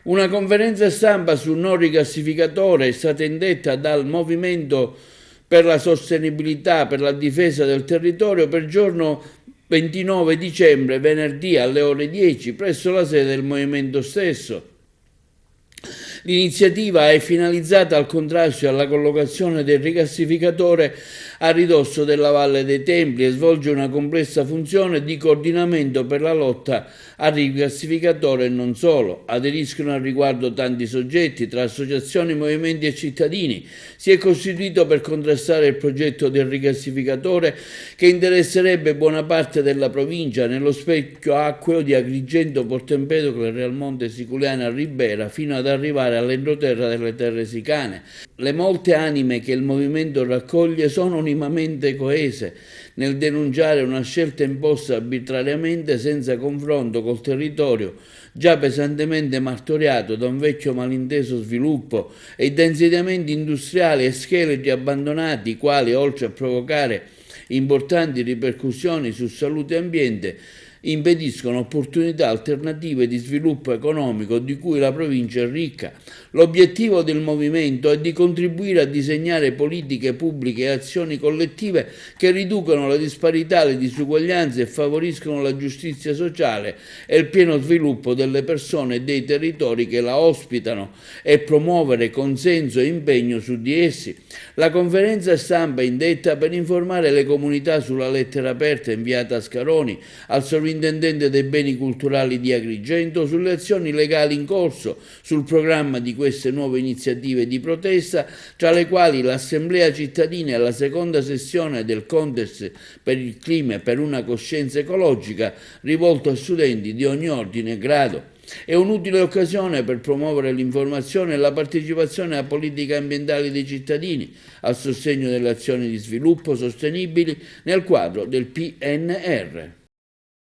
Una conferenza stampa sul no rigassificatore è stata indetta dal Movimento per la Sostenibilità per la Difesa del Territorio per giorno 29 dicembre, venerdì alle ore 10, presso la sede del movimento stesso. L'iniziativa è finalizzata al contrasto e alla collocazione del rigassificatore a ridosso della Valle dei Templi e svolge una complessa funzione di coordinamento per la lotta al rigassificatore e non solo. Aderiscono al riguardo tanti soggetti, tra associazioni, movimenti e cittadini. Si è costituito per contrastare il progetto del rigassificatore che interesserebbe buona parte della provincia, nello specchio acqueo di Agrigento, Porto Empedocle, Realmonte, Siculiana, Ribera, fino ad arrivare all'entroterra delle terre sicane. Le molte anime che il movimento raccoglie sono unimamente coese nel denunciare una scelta imposta arbitrariamente senza confronto col territorio già pesantemente martoriato da un vecchio malinteso sviluppo e da insediamenti industriali e scheletri abbandonati, i quali, oltre a provocare importanti ripercussioni su salute e ambiente, impediscono opportunità alternative di sviluppo economico di cui la provincia è ricca. L'obiettivo del movimento è di contribuire a disegnare politiche pubbliche e azioni collettive che riducano la disparità, le disuguaglianze e favoriscono la giustizia sociale e il pieno sviluppo delle persone e dei territori che la ospitano e promuovere consenso e impegno su di essi. La conferenza stampa è indetta per informare le comunità sulla lettera aperta inviata a Scaroni, al sovrintendente dei beni culturali di Agrigento, sulle azioni legali in corso, sul programma di queste nuove iniziative di protesta, tra le quali l'Assemblea cittadina e la seconda sessione del Contest per il clima e per una coscienza ecologica, rivolto a studenti di ogni ordine e grado. È un'utile occasione per promuovere l'informazione e la partecipazione alla politica ambientale dei cittadini, al sostegno delle azioni di sviluppo sostenibili nel quadro del PNR.